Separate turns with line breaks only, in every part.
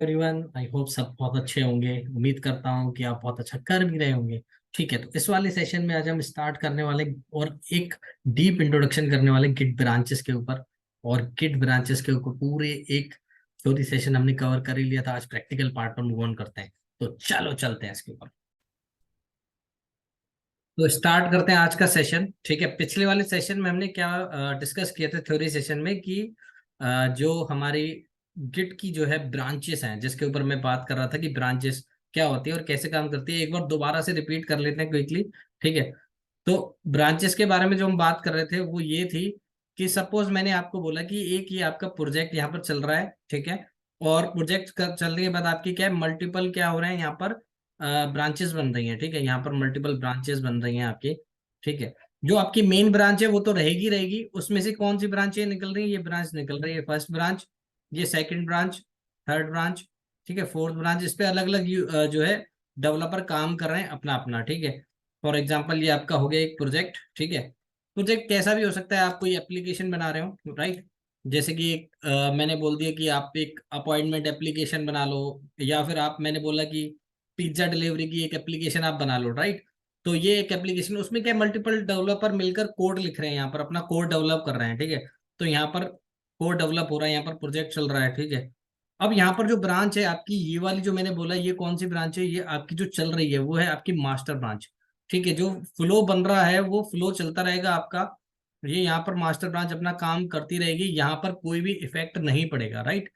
Everyone, I hope सब बहुत अच्छे होंगे। उम्मीद करता हूँ कि आप बहुत अच्छा कर भी रहे होंगे। ठीक है, तो इस वाले सेशन में आज हम स्टार्ट करने वाले और एक डीप इंट्रोडक्शन करने वाले गिट ब्रांचेस के ऊपर। और गिट ब्रांचेस के ऊपर पूरे एक थ्योरी सेशन हमने कवर कर ही लिया था। आज प्रैक्टिकल पार्ट पर मूव ऑन करते हैं, तो चलो चलते हैं इसके ऊपर। तो स्टार्ट करते हैं आज का सेशन। ठीक है, पिछले वाले सेशन में हमने क्या डिस्कस किया था थ्योरी सेशन में कि जो हमारी गिट की जो है ब्रांचेस हैं, जिसके ऊपर मैं बात कर रहा था कि ब्रांचेस क्या होती है और कैसे काम करती है। एक बार दोबारा से रिपीट कर लेते हैं क्विकली। ठीक है, तो ब्रांचेस के बारे में जो हम बात कर रहे थे वो ये थी कि सपोज मैंने आपको बोला कि एक ये आपका प्रोजेक्ट यहाँ पर चल रहा है। ठीक है, और प्रोजेक्ट चलने के बाद आपकी क्या है, मल्टीपल क्या हो रहे हैं यहाँ पर, ब्रांचेस बन रही हैं। ठीक है, यहाँ पर मल्टीपल ब्रांचेस बन रही हैं आपकी। ठीक है, जो आपकी मेन ब्रांच है वो तो रहेगी रहेगी, उसमें से कौन सी ब्रांचें निकल रही है, ये ब्रांच निकल रही है फर्स्ट ब्रांच, ये सेकंड ब्रांच, थर्ड ब्रांच, ठीक है, फोर्थ ब्रांच। इस पे अलग अलग जो है डेवलपर काम कर रहे हैं अपना अपना। ठीक है, फॉर एग्जाम्पल ये आपका हो गया एक प्रोजेक्ट। ठीक है, प्रोजेक्ट कैसा भी हो सकता है, आप कोई एप्लीकेशन बना रहे हो, राइट। जैसे कि एक मैंने बोल दिया कि आप एक अपॉइंटमेंट एप्लीकेशन बना लो, या फिर आप मैंने बोला कि पिज्जा डिलीवरी की एक एप्लीकेशन आप बना लो, राइट। तो ये एक एप्लीकेशन, उसमें क्या मल्टीपल डेवलपर मिलकर कोड लिख रहे हैं, यहाँ पर अपना कोड डेवलप कर रहे हैं। ठीक है, तो यहाँ पर कोड डेवलप हो रहा है, यहाँ पर प्रोजेक्ट चल रहा है। ठीक है, अब यहाँ पर जो ब्रांच है आपकी, ये वाली जो मैंने बोला, ये कौन सी ब्रांच है, ये आपकी जो चल रही है वो है आपकी मास्टर ब्रांच। ठीक है, जो फ्लो बन रहा है वो फ्लो चलता रहेगा आपका। ये यहाँ पर मास्टर ब्रांच अपना काम करती रहेगी, यहाँ पर कोई भी इफेक्ट नहीं पड़ेगा, राइट।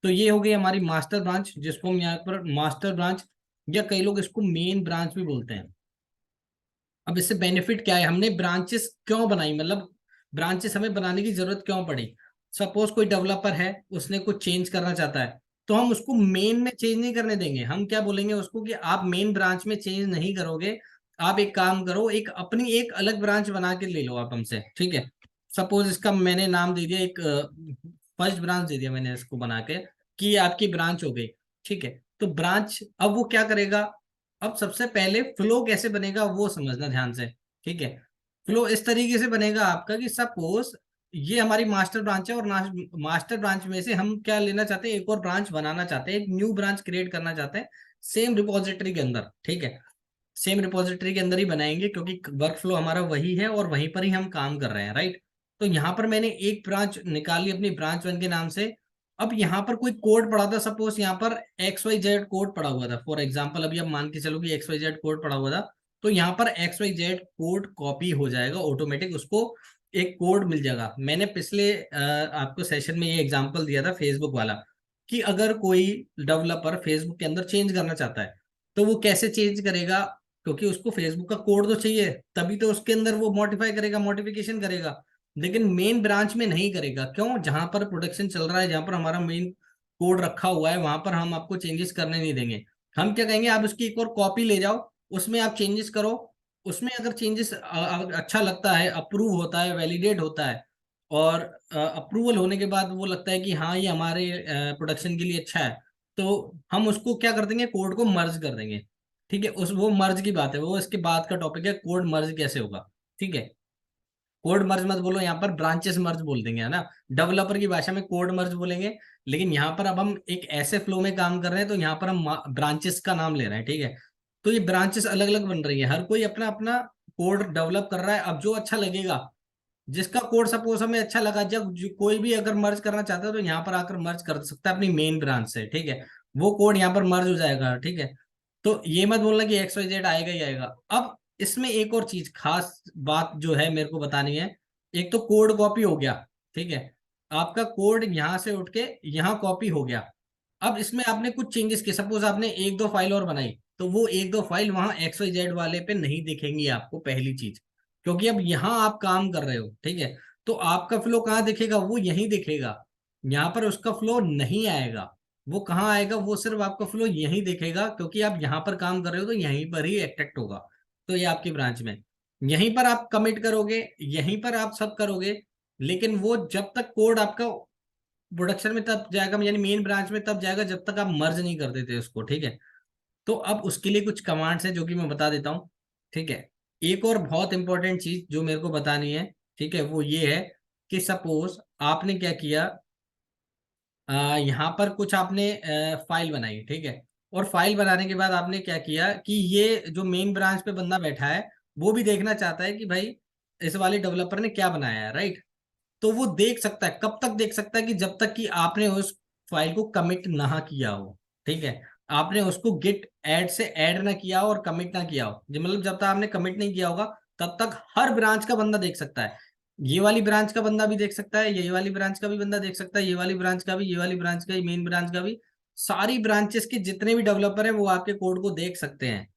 तो ये हो गई हमारी मास्टर ब्रांच, जिसको हम यहाँ पर मास्टर ब्रांच या कई लोग इसको मेन ब्रांच भी बोलते हैं। अब इससे बेनिफिट क्या है, हमने ब्रांचेस क्यों बनाई, मतलब ब्रांचेस हमें बनाने की जरूरत क्यों पड़ी। सपोज कोई डेवलपर है, उसने कुछ चेंज करना चाहता है, तो हम उसको मेन में चेंज नहीं करने देंगे। हम क्या बोलेंगे उसको कि आप मेन ब्रांच में चेंज नहीं करोगे, आप एक काम करो, एक अपनी एक अलग ब्रांच बना के ले लो आप हमसे। ठीक है, सपोज इसका मैंने नाम दे दिया, एक फर्स्ट ब्रांच दे दिया मैंने इसको बना के कि ये आपकी ब्रांच हो गई। ठीक है, तो ब्रांच अब वो क्या करेगा, अब सबसे पहले फ्लो कैसे बनेगा वो समझना ध्यान से। ठीक है, फ्लो इस तरीके से बनेगा आपका कि सपोज ये हमारी मास्टर ब्रांच है, और मास्टर ब्रांच में से हम क्या लेना चाहते हैं, एक और ब्रांच बनाना चाहते हैं, एक न्यू ब्रांच क्रिएट करना चाहते हैं सेम रिपोजिटरी के अंदर। ठीक है, सेम रिपोजिटरी के अंदर ही बनाएंगे, क्योंकि वर्क फ्लो हमारा वही है और वहीं पर ही हम काम कर रहे हैं, राइट। तो यहाँ पर मैंने एक ब्रांच निकाली अपनी ब्रांच वन के नाम से। अब यहाँ पर कोई कोड पड़ा था, सपोज यहाँ पर एक्स वाई जेड कोड पड़ा हुआ था, फॉर एग्जाम्पल अभी आप मान के चलो कि एक्स वाई जेड कोड पड़ा हुआ था। तो यहाँ पर X Y Z code copy हो जाएगा ऑटोमेटिक, उसको एक कोड मिल जाएगा। मैंने पिछले आपको सेशन में ये एग्जांपल दिया था फेसबुक वाला, कि अगर कोई डेवलपर फेसबुक के अंदर चेंज करना चाहता है, तो वो कैसे चेंज करेगा, क्योंकि उसको फेसबुक का कोड तो चाहिए, तभी तो उसके अंदर वो मॉडिफाई करेगा, मॉडिफिकेशन करेगा। लेकिन मेन ब्रांच में नहीं करेगा, क्यों, जहां पर प्रोडक्शन चल रहा है, जहां पर हमारा मेन कोड रखा हुआ है, वहां पर हम आपको चेंजेस करने नहीं देंगे। हम क्या कहेंगे, आप उसकी एक और कॉपी ले जाओ, उसमें आप चेंजेस करो। उसमें अगर चेंजेस अच्छा लगता है, अप्रूव होता है, वैलिडेट होता है, और अप्रूवल होने के बाद वो लगता है कि हाँ ये हमारे प्रोडक्शन के लिए अच्छा है, तो हम उसको क्या कर देंगे, कोड को मर्ज कर देंगे। ठीक है, उस वो मर्ज की बात है, वो इसके बाद का टॉपिक है, कोड मर्ज कैसे होगा। ठीक है, कोड मर्ज मत बोलो, यहाँ पर ब्रांचेस मर्ज बोल देंगे, है ना। डेवलपर की भाषा में कोड मर्ज बोलेंगे, लेकिन यहाँ पर अब हम एक ऐसे फ्लो में काम कर रहे हैं, तो यहाँ पर हम ब्रांचेस का नाम ले रहे हैं। ठीक है, तो ये ब्रांचेस अलग अलग बन रही है, हर कोई अपना अपना कोड डेवलप कर रहा है। अब जो अच्छा लगेगा, जिसका कोड सपोज हमें अच्छा लगा, जब कोई भी अगर मर्ज करना चाहता है तो यहाँ पर आकर मर्ज कर सकता है अपनी मेन ब्रांच से। ठीक है, वो कोड यहाँ पर मर्ज हो जाएगा। ठीक है, तो ये मत बोलना कि एक्स वाई जेड आएगा ही आएगा। अब इसमें एक और चीज खास बात जो है मेरे को बतानी है, एक तो कोड कॉपी हो गया। ठीक है, आपका कोड यहां से उठ के यहाँ कॉपी हो गया। अब इसमें आपने कुछ चेंजेस किए, सपोज आपने एक दो फाइल और बनाई, तो वो एक दो फाइल वहां एक्स वाई जेड वाले पे नहीं दिखेंगी आपको, पहली चीज, क्योंकि अब यहाँ आप काम कर रहे हो। ठीक है, तो आपका फ्लो कहाँ दिखेगा, वो यहीं दिखेगा, यहाँ पर उसका फ्लो नहीं आएगा। वो कहाँ आएगा, वो सिर्फ आपका फ्लो यहीं दिखेगा, क्योंकि आप यहाँ पर काम कर रहे हो तो यहीं पर ही एक्टेक्ट होगा। तो ये आपकी ब्रांच में, यहीं पर आप कमिट करोगे, यहीं पर आप सब करोगे। लेकिन वो जब तक कोड आपका प्रोडक्शन में तब जाएगा, यानी मेन ब्रांच में तब जाएगा, जब तक आप मर्ज नहीं कर देते उसको। ठीक है, तो अब उसके लिए कुछ कमांड्स हैं जो कि मैं बता देता हूँ। ठीक है, एक और बहुत इंपॉर्टेंट चीज जो मेरे को बतानी है, ठीक है, वो ये है कि सपोज आपने क्या किया, यहाँ पर कुछ आपने फाइल बनाई, ठीक है, और फाइल बनाने के बाद आपने क्या किया कि ये जो मेन ब्रांच पे बंदा बैठा है वो भी देखना चाहता है कि भाई इस वाले डेवलपर ने क्या बनाया है, राइट। तो वो देख सकता है, कब तक देख सकता है कि जब तक कि आपने उस फाइल को कमिट ना किया हो, ठीक है। आपने उसको गिट ऐड से ऐड ना किया हो और कमिट ना किया हो, मतलब जब तक आपने कमिट नहीं किया होगा तब तक हर ब्रांच का बंदा देख सकता है। ये वाली ब्रांच का बंदा भी देख सकता है, ये वाली ब्रांच का भी बंदा देख सकता है, ये वाली ब्रांच का भी, ये वाली ब्रांच का, मेन ब्रांच का भी। सारी ब्रांचेस के जितने भी डेवलपर हैं वो आपके कोड को देख सकते हैं,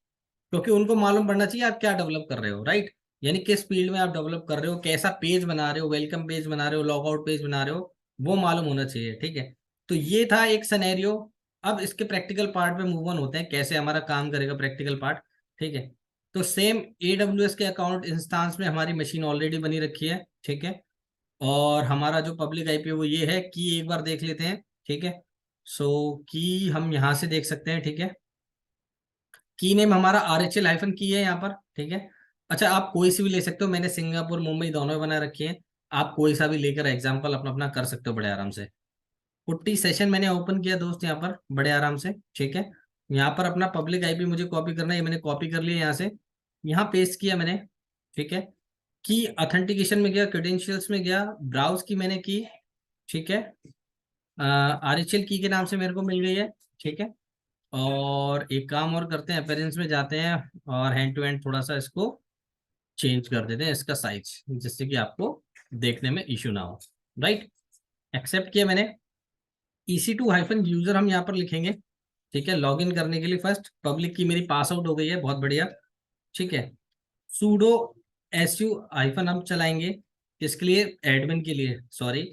क्योंकि उनको मालूम पड़ना चाहिए आप क्या डेवलप कर रहे हो, राइट। यानी किस फील्ड में आप डेवलप कर रहे हो, कैसा पेज बना रहे हो, वेलकम पेज बना रहे हो, लॉग आउट पेज बना रहे हो, वो मालूम होना चाहिए, ठीक है। तो ये था एक सिनेरियो। अब इसके प्रैक्टिकल पार्ट पे मूव ऑन होते हैं, कैसे हमारा काम करेगा प्रैक्टिकल पार्ट, ठीक है। तो सेम AWS के अकाउंट इंस्टांस में हमारी मशीन ऑलरेडी बनी रखी है, ठीक है। और हमारा जो पब्लिक आईपी वो ये है कि एक बार देख लेते हैं, ठीक है। सो की हम यहाँ से देख सकते हैं, ठीक है। की नेम हमारा RHL- की है यहाँ पर, ठीक है। अच्छा, आप कोई सी भी ले सकते हो, मैंने सिंगापुर मुंबई दोनों बना रखी है। आप कोई सा भी लेकर एग्जाम्पल अपना अपना कर सकते हो बड़े आराम से। पुट्टी सेशन मैंने ओपन किया दोस्त यहाँ पर बड़े आराम से, ठीक है। यहाँ पर अपना पब्लिक आईपी मुझे कॉपी करना है, ये मैंने कॉपी कर लिया यहाँ से, यहाँ पेस्ट किया मैंने, ठीक है। की ऑथेंटिकेशन में गया, क्रेडेंशियल्स में गया, ब्राउज की मैंने की, ठीक है। RHL की के नाम से मेरे को मिल गई है, ठीक है। और एक काम और करते हैं, अपेरेंस में जाते हैं और हैंड टू हैंड थोड़ा सा इसको चेंज कर देते हैं इसका साइज, जिससे कि आपको देखने में इशू ना हो, राइट। एक्सेप्ट किया मैंने। EC2-यूजर हम यहाँ पर लिखेंगे, ठीक है। लॉगिन करने के लिए फर्स्ट पब्लिक की मेरी पास आउट हो गई है, बहुत बढ़िया, ठीक है। सूडो SU- हम चलाएंगे, किसके लिए, एडमिन के लिए, सॉरी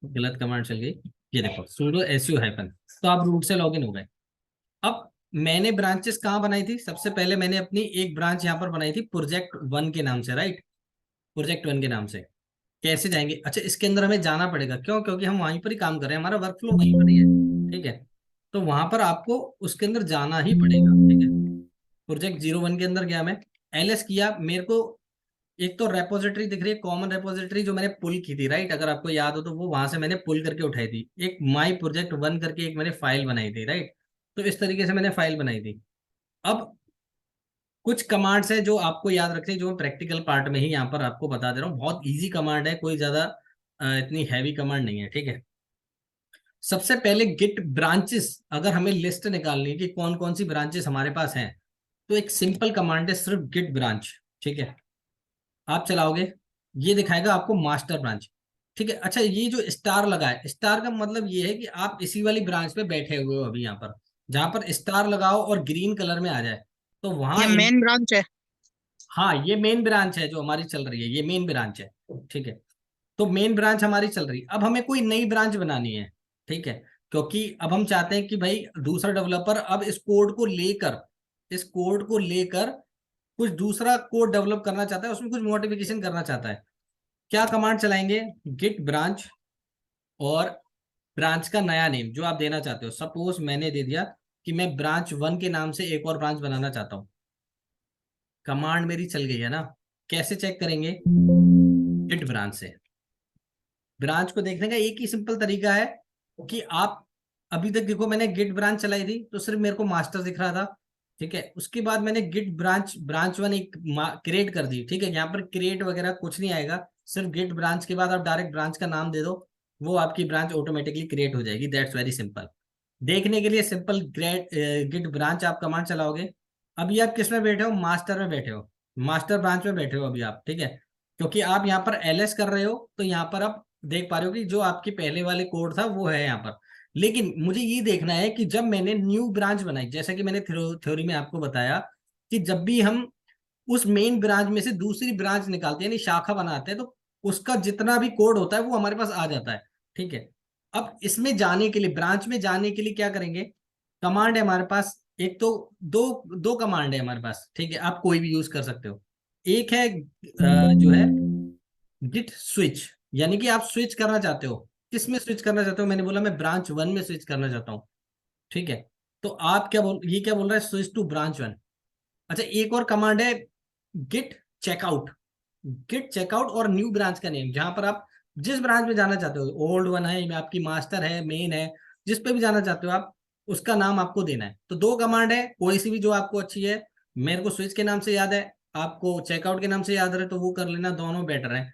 गलत कमांड चल गई। ये देखो सूडो SU-, तो आप रूट से लॉगिन हो गए। अब मैंने ब्रांचेस कहाँ बनाई थी, सबसे पहले मैंने अपनी एक ब्रांच यहाँ पर बनाई थी प्रोजेक्ट 1 के नाम से, राइट। प्रोजेक्ट 1 के नाम से कैसे जाएंगे, अच्छा इसके अंदर हमें जाना पड़ेगा, क्यों, क्योंकि हम वहीं पर ही काम कर रहे हैं, हमारा वर्क फ्लो वहीं पर ही है, ठीक है। तो वहां पर आपको उसके अंदर जाना ही पड़ेगा, ठीक है। प्रोजेक्ट 01 के अंदर गया मैं, LS किया, मेरे को एक तो रेपोजिटरी दिख रही है, कॉमन रेपोजिटरी जो मैंने पुल की थी, राइट। अगर आपको याद हो तो वो वहां से मैंने पुल करके उठाई थी। एक माई प्रोजेक्ट 1 करके एक मैंने फाइल बनाई थी, राइट। तो इस तरीके से मैंने फाइल बनाई थी। अब कुछ कमांड्स है जो आपको याद रखनी है, जो मैं प्रैक्टिकल पार्ट में ही यहाँ पर आपको बता दे रहा हूँ। बहुत इजी कमांड है, कोई ज्यादा इतनी हैवी कमांड नहीं है, ठीक है। सबसे पहले गिट ब्रांचेस, अगर हमें लिस्ट निकालनी है कि कौन कौन सी ब्रांचेस हमारे पास हैं, तो एक सिंपल कमांड है, सिर्फ गिट ब्रांच, ठीक है। आप चलाओगे, ये दिखाएगा आपको मास्टर ब्रांच, ठीक है। अच्छा, ये जो स्टार लगा है, स्टार का मतलब ये है कि आप इसी वाली ब्रांच पे बैठे हुए हो अभी यहाँ पर। जहां पर स्टार लगाओ और ग्रीन कलर में आ जाए, तो
ये
वहां,
मेन ब्रांच है।
हाँ ये मेन ब्रांच है जो हमारी चल रही है, ये मेन ब्रांच है, ठीक है। तो मेन ब्रांच हमारी चल रही है, अब हमें कोई नई ब्रांच बनानी है, ठीक है। क्योंकि अब हम चाहते हैं कि भाई दूसरा डेवलपर अब इस कोड को लेकर कुछ दूसरा कोड डेवलप करना चाहता है, उसमें कुछ मॉडिफिकेशन करना चाहता है। क्या कमांड चलाएंगे, गिट ब्रांच और ब्रांच का नया नेम जो आप देना चाहते हो। सपोज मैंने दे दिया कि मैं ब्रांच 1 के नाम से एक और ब्रांच बनाना चाहता हूँ। कमांड मेरी चल गई है ना। कैसे चेक करेंगे, गिट ब्रांच से। ब्रांच को देखने का एक ही सिंपल तरीका है कि आप अभी तक देखो, मैंने गिट ब्रांच चलाई थी तो सिर्फ मेरे को मास्टर दिख रहा था, ठीक है। उसके बाद मैंने गिट ब्रांच 1 एक क्रिएट कर दी, ठीक है। यहाँ पर क्रिएट वगैरह कुछ नहीं आएगा, सिर्फ गिट ब्रांच के बाद आप डायरेक्ट ब्रांच का नाम दे दो, वो आपकी ब्रांच ऑटोमेटिकली क्रिएट हो जाएगी। That's very simple. देखने के लिए सिंपल ग्रेट गिट ब्रांच आप कमांड चलाओगे। अभी आप किस में बैठे हो, मास्टर में बैठे हो, मास्टर ब्रांच में बैठे हो अभी आप, ठीक है। क्योंकि आप यहाँ पर LS कर रहे हो, तो यहाँ पर आप देख पा रहे हो कि जो आपके पहले वाले कोड था वो है यहाँ पर। लेकिन मुझे ये देखना है कि जब मैंने न्यू ब्रांच बनाई, जैसा कि मैंने थ्योरी में आपको बताया कि जब भी हम उस मेन ब्रांच में से दूसरी ब्रांच निकालते हैं, यानी शाखा बनाते हैं, तो उसका जितना भी कोड होता है वो हमारे पास आ जाता है, ठीक है। अब इसमें जाने के लिए, ब्रांच में जाने के लिए क्या करेंगे, कमांड है हमारे पास। एक तो दो दो कमांड है हमारे पास, ठीक है। आप कोई भी यूज कर सकते हो। एक है जो है गिट स्विच, यानी कि आप स्विच करना चाहते हो, किस में स्विच करना चाहते हो, मैंने बोला मैं ब्रांच 1 में स्विच करना चाहता हूँ, ठीक है। तो आप क्या बोल, ये क्या बोल रहा है, स्विच टू ब्रांच 1। अच्छा, एक और कमांड है गिट चेकआउट। गिट चेकआउट और न्यू ब्रांच का नेम, जहां पर आप जिस ब्रांच में जाना चाहते हो, ओल्ड वन है या आपकी मास्टर है, मेन है, जिस पे भी जाना चाहते हो आप, उसका नाम आपको देना है। तो दो कमांड है, कोई सी भी जो आपको अच्छी है। मेरे को स्विच के नाम से याद है, आपको चेकआउट के नाम से याद रहे तो वो कर लेना, दोनों बेटर है,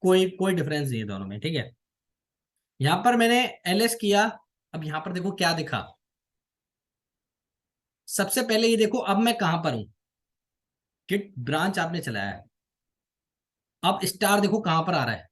कोई कोई डिफरेंस नहीं है दोनों में, ठीक है। यहां पर मैंने एलएस किया। अब यहां पर देखो क्या दिखा। सबसे पहले ये देखो अब मैं कहां पर हूं, किट ब्रांच आपने चलाया है। अब स्टार देखो कहां पर आ रहा है,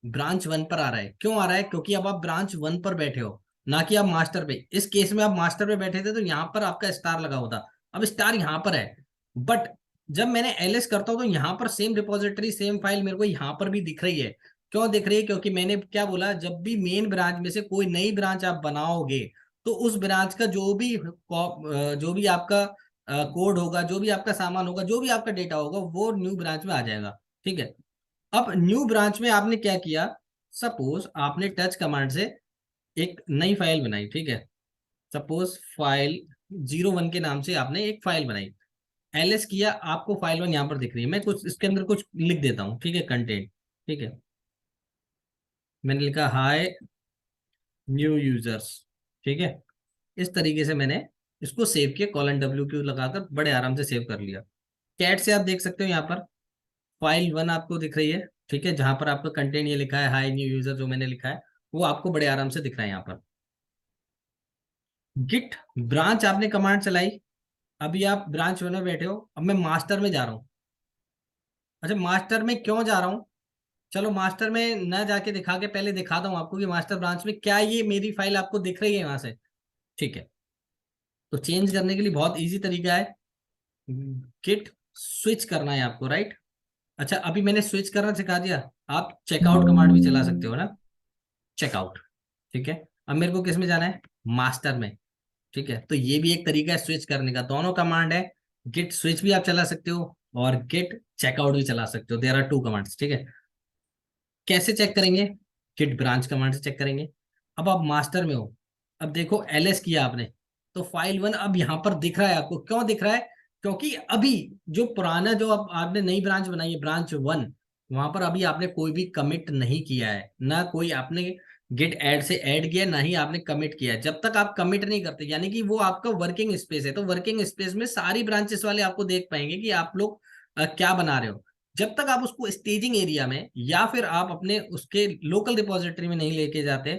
ब्रांच वन पर आ रहा है। क्यों आ रहा है? क्योंकि अब आप ब्रांच वन पर बैठे हो, ना कि आप मास्टर पे। इस केस में आप मास्टर पे बैठे थे तो यहां पर आपका स्टार लगा होता, अब स्टार यहां पर है। बट जब मैंने एलएस करता हूं तो यहां पर सेम रिपोजिटरी सेम फाइल मेरे को यहां पर भी दिख रही है। क्यों दिख रही है? क्योंकि मैंने क्या बोला, जब भी मेन ब्रांच में से कोई नई ब्रांच आप बनाओगे तो उस ब्रांच का जो भी आपका कोड होगा, जो भी आपका सामान होगा, जो भी आपका डेटा होगा, वो न्यू ब्रांच में आ जाएगा, ठीक है। अब न्यू ब्रांच में आपने क्या किया, सपोज आपने टच कमांड से एक नई फाइल बनाई, ठीक है। सपोज फाइल 01 के नाम से आपने एक फाइल बनाई, एलएस किया, आपको फाइल वन यहाँ पर दिख रही है। मैं कुछ इसके अंदर कुछ लिख देता हूँ, ठीक है, कंटेंट, ठीक है। मैंने लिखा हाय न्यू यूजर्स, ठीक है। इस तरीके से मैंने इसको सेव किया, कॉलन WQ लगाकर बड़े आराम से सेव कर लिया। कैट से आप देख सकते हो यहाँ पर फाइल वन आपको दिख रही है, ठीक है, जहां पर आपका कंटेंट ये लिखा है हाई न्यू यूजर जो मैंने लिखा है, वो आपको बड़े आराम से दिख रहा है यहाँ पर। गिट ब्रांच आपने कमांड चलाई, अभी आप ब्रांच वन में बैठे हो, अब मैं मास्टर में जा रहा हूँ। अच्छा, मास्टर में क्यों जा रहा हूँ? चलो मास्टर में न जाके दिखा के पहले दिखाता हूँ आपको कि मास्टर ब्रांच में क्या ये मेरी फाइल आपको दिख रही है वहां से, ठीक है। तो चेंज करने के लिए बहुत इजी तरीका है, गिट स्विच करना है आपको, राइट। अच्छा, अभी मैंने स्विच करना सिखा दिया, आप चेकआउट कमांड भी चला सकते हो ना, चेकआउट, ठीक है। अब मेरे को किस में जाना है, मास्टर में, ठीक है। तो ये भी एक तरीका है स्विच करने का, दोनों कमांड है, गिट स्विच भी आप चला सकते हो और गिट चेकआउट भी चला सकते हो, देयर आर टू कमांड्स, ठीक है। कैसे चेक करेंगे, गिट ब्रांच कमांड से चेक करेंगे। अब आप मास्टर में हो, अब देखो एलएस किया आपने, तो फाइल वन अब यहां पर दिख रहा है आपको। क्यों दिख रहा है? क्योंकि अभी जो पुराना जो अब आपने नई ब्रांच बनाई है, ब्रांच वन, वहां पर अभी आपने कोई भी कमिट नहीं किया है, ना कोई आपने गिट ऐड से ऐड किया, ना ही आपने कमिट किया है। जब तक आप कमिट नहीं करते, यानी कि वो आपका वर्किंग स्पेस है, तो वर्किंग स्पेस में सारी ब्रांचेस वाले आपको देख पाएंगे कि आप लोग क्या बना रहे हो। जब तक आप उसको स्टेजिंग एरिया में या फिर आप अपने उसके लोकल रिपोजिटरी में नहीं लेके जाते,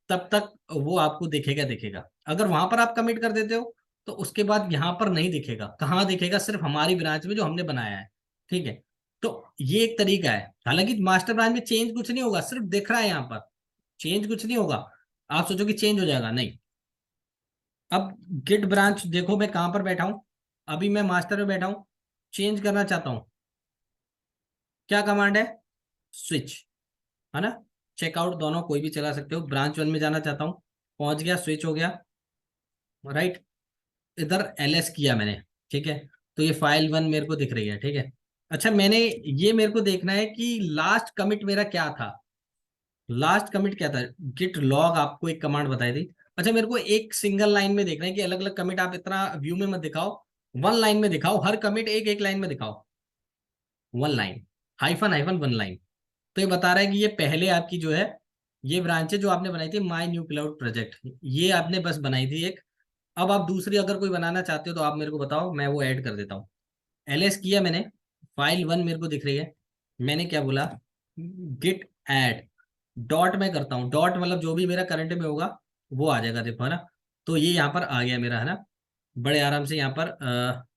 तब तक वो आपको दिखेगा दिखेगा। अगर वहां पर आप कमिट कर देते हो तो उसके बाद यहां पर नहीं दिखेगा। कहाँ दिखेगा? सिर्फ हमारी ब्रांच में जो हमने बनाया है, ठीक है। तो ये एक तरीका है। हालांकि मास्टर ब्रांच में चेंज कुछ नहीं होगा, सिर्फ दिख रहा है यहाँ पर, चेंज कुछ नहीं होगा। आप सोचो कि चेंज हो जाएगा, नहीं। अब गिट ब्रांच देखो मैं कहां पर बैठा हूं, अभी मैं मास्टर में बैठा हूं, चेंज करना चाहता हूं, क्या कमांड है, स्विच, है ना। चेकआउट दोनों कोई भी चला सकते हो। ब्रांच वन में जाना चाहता हूँ, पहुंच गया, स्विच हो गया, राइट। इधर एलएस किया मैंने, ठीक है। तो ये फाइल वन मेरे को दिख रही है, ठीक है। अच्छा, मैंने ये मेरे को देखना है कि लास्ट कमिट मेरा क्या था। लास्ट कमिट क्या था, गिट लॉग आपको एक कमांड बताई थी। अच्छा, मेरे को एक सिंगल लाइन में देखना है कि अलग अलग कमिट आप इतना व्यू में मत दिखाओ, वन लाइन में दिखाओ, हर कमिट एक एक लाइन में दिखाओ, one line, hyphen hyphen one line. तो ये बता रहा है कि ये पहले आपकी जो है ये ब्रांच है जो आपने बनाई थी माई न्यू क्लाउड प्रोजेक्ट, ये आपने बस बनाई थी एक। अब आप दूसरी अगर कोई बनाना चाहते हो तो आप मेरे को बताओ, मैं वो ऐड कर देता हूँ। एलएस किया मैंने, फाइल वन मेरे को दिख रही है, मैंने क्या बोला, गिट ऐड, डॉट में करता हूँ, डॉट मतलब जो भी मेरा करंट में होगा वो आ जाएगा, देखो, है ना। तो ये यहाँ पर आ गया मेरा, है ना। बड़े आराम से यहाँ पर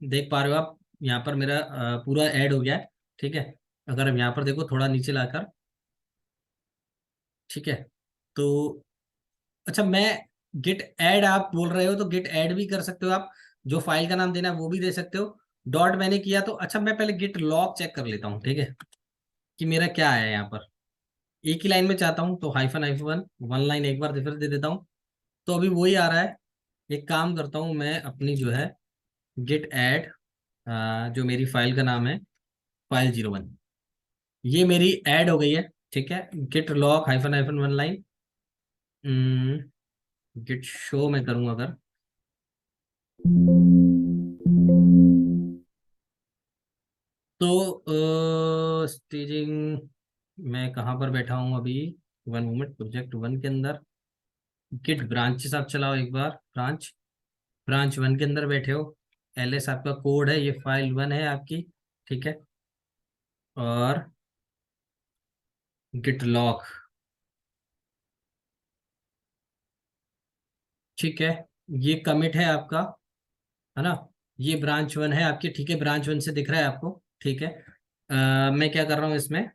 देख पा रहे हो आप, यहाँ पर मेरा पूरा ऐड हो गया है, ठीक है। अगर हम यहाँ पर देखो थोड़ा नीचे लाकर, ठीक है। तो अच्छा, मैं गिट ऐड आप बोल रहे हो तो गिट ऐड भी कर सकते हो आप, जो फाइल का नाम देना है वो भी दे सकते हो। डॉट मैंने किया तो अच्छा, मैं पहले गिट लॉग चेक कर लेता हूँ, ठीक है, कि मेरा क्या है यहाँ पर। एक ही लाइन में चाहता हूँ तो hyphen hyphen one, one line एक बार फिर दे देता हूँ, तो अभी वही आ रहा है। एक काम करता हूँ मैं, अपनी जो है गिट ऐड, जो मेरी फाइल का नाम है फाइल 01, ये मेरी ऐड हो गई है, ठीक है। Git log hyphen hyphen one line, git show में करूँगा अगर, तो स्टेजिंग, मैं कहाँ पर बैठा हूँ अभी, 1 मोमेंट, प्रोजेक्ट 1 के अंदर गिट ब्रांचेस आप चलाओ एक बार। ब्रांच 1 के अंदर बैठे हो। एलएस आपका कोड है, ये फाइल 1 है आपकी, ठीक है। और गिट लॉग, ठीक है। ये कमिट है आपका, है ना। ये ब्रांच 1 है आपकी, ठीक है। ब्रांच 1 से दिख रहा है आपको, ठीक है। मैं क्या कर रहा हूँ इसमें,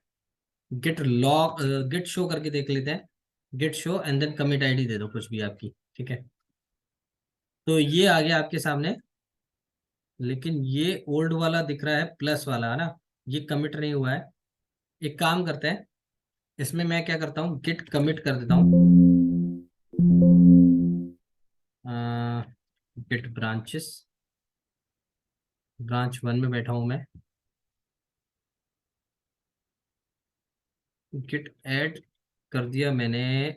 गिट लॉग, गिट शो करके देख लेते हैं। Git show and then commit ID दे दो कुछ भी आपकी, ठीक है। तो ये आ गया आपके सामने, लेकिन ये ओल्ड वाला दिख रहा है, प्लस वाला, है ना। ये कमिट नहीं हुआ है। एक काम करते हैं, इसमें मैं क्या करता हूँ, गिट कमिट कर देता हूँ। गिट ब्रांचेस, ब्रांच 1 में बैठा हूँ मैं। गिट ऐड कर दिया मैंने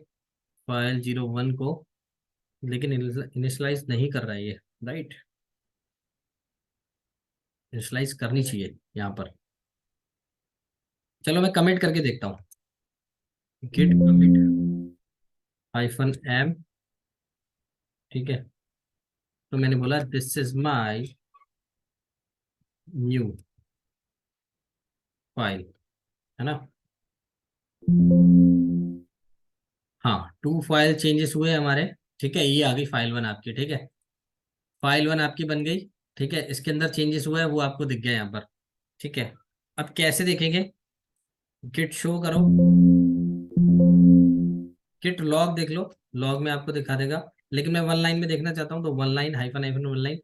फाइल 01 को, लेकिन इनिशलाइज नहीं कर रहा है ये, राइट। इनिशलाइज करनी चाहिए यहाँ पर। चलो मैं कमिट करके देखता हूँ। गिट कमिट -m, ठीक है। तो मैंने बोला this is my new file, है ना। हाँ, 2 फाइल चेंजेस हुए हमारे, ठीक है। ये आ गई फाइल 1 आपकी, ठीक है। फाइल 1 आपकी बन गई, ठीक है। इसके अंदर चेंजेस हुआ है वो आपको दिख गया यहाँ पर, ठीक है। अब कैसे देखेंगे, गिट शो करो, गिट लॉग देख लो, लॉग में आपको दिखा देगा। लेकिन मैं 1 लाइन में देखना चाहता हूँ, तो 1 लाइन हाइफन हाइफन 1 लाइन,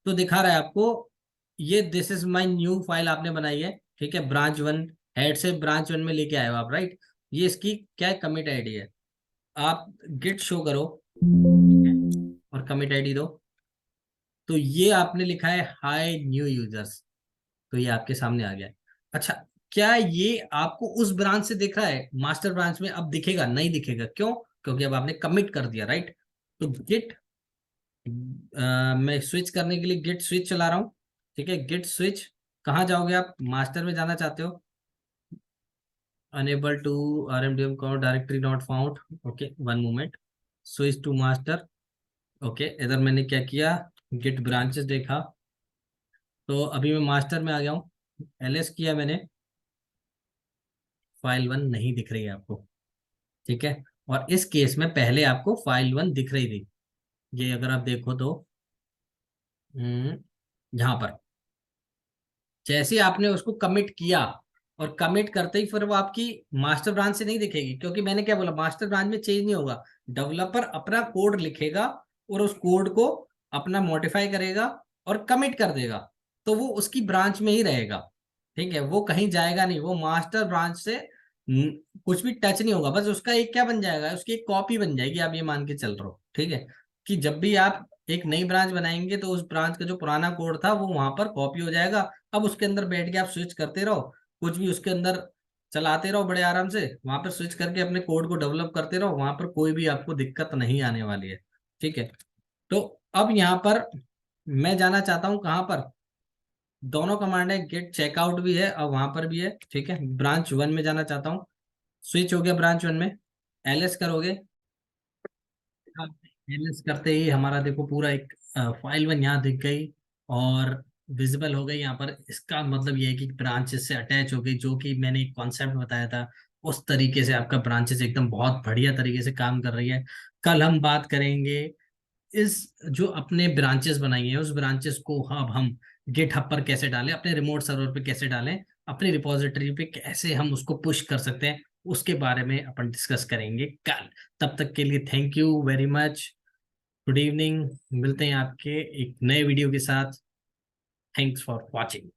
तो दिखा रहा है आपको। ये this is my new file आपने बनाई है, ठीक है। ब्रांच 1 हेड से ब्रांच 1 में लेके आए हो आप, राइट। ये इसकी क्या है, कमिट आईडी है। आप गिट शो करो, ठीक है, और कमिट आईडी दो। तो ये आपने लिखा है हाई न्यू यूजर्स, तो ये आपके सामने आ गया है। अच्छा, क्या ये आपको उस ब्रांच से दिख रहा है, मास्टर ब्रांच में अब दिखेगा? नहीं दिखेगा, क्यों? क्योंकि अब आपने कमिट कर दिया, राइट। तो गिट, मैं स्विच करने के लिए गिट स्विच चला रहा हूँ, ठीक है। गिट स्विच, कहाँ जाओगे आप, मास्टर में जाना चाहते हो। Unable to rmdm count directory not found, okay 1 moment, switch to master, okay. इधर मैंने क्या किया, गिट ब्रांचेस देखा, तो अभी मैं मास्टर में आ गया हूँ। एलएस किया मैंने, फाइल 1 नहीं दिख रही है आपको, ठीक है। और इस केस में पहले आपको फाइल 1 दिख रही थी, ये अगर आप देखो तो, यहाँ पर जैसे आपने उसको कमिट किया, और कमिट करते ही फिर वो आपकी मास्टर ब्रांच से नहीं दिखेगी, क्योंकि मैंने क्या बोला, मास्टर ब्रांच में चेंज नहीं होगा। डेवलपर अपना कोड लिखेगा और उस कोड को अपना मॉडिफाई करेगा और कमिट कर देगा, तो वो उसकी ब्रांच में ही रहेगा, ठीक है। वो कहीं जाएगा नहीं, वो मास्टर ब्रांच से कुछ भी टच नहीं होगा। बस उसका एक क्या बन जाएगा, उसकी एक कॉपी बन जाएगी, आप ये मान के चल रहे हो, ठीक है। कि जब भी आप एक नई ब्रांच बनाएंगे, तो उस ब्रांच का जो पुराना कोड था वो वहां पर कॉपी हो जाएगा। अब उसके अंदर बैठ के आप स्विच करते रहो, कुछ भी उसके अंदर चलाते रहो बड़े आराम से, वहां पर स्विच करके अपने कोड को डेवलप करते रहो, वहां पर कोई भी आपको दिक्कत नहीं आने वाली है, ठीक है। तो अब यहाँ पर मैं जाना चाहता हूँ कहाँ पर, दोनों कमांड है, गेट चेकआउट भी है और वहां पर भी है, ठीक है। ब्रांच 1 में जाना चाहता हूँ, स्विच हो गया ब्रांच 1 में। एलएस करोगे, एलएस करते ही हमारा देखो पूरा एक फाइल 1 यहाँ दिख गई और विजिबल हो गई यहाँ पर। इसका मतलब ये है कि ब्रांचेस से अटैच हो गई, जो कि मैंने एक कॉन्सेप्ट बताया था उस तरीके से आपका ब्रांचेस एकदम बहुत बढ़िया तरीके से काम कर रही है। कल हम बात करेंगे इस जो अपने ब्रांचेस बनाई हैं, उस ब्रांचेस को अब हम गिट हब पर कैसे डालें, अपने रिमोट सर्वर पे कैसे डालें, अपनी रिपोजिटरी पे कैसे हम उसको पुश कर सकते हैं, उसके बारे में अपन डिस्कस करेंगे कल। तब तक के लिए thank you very much, good evening. मिलते हैं आपके एक नए वीडियो के साथ। Thanks for watching.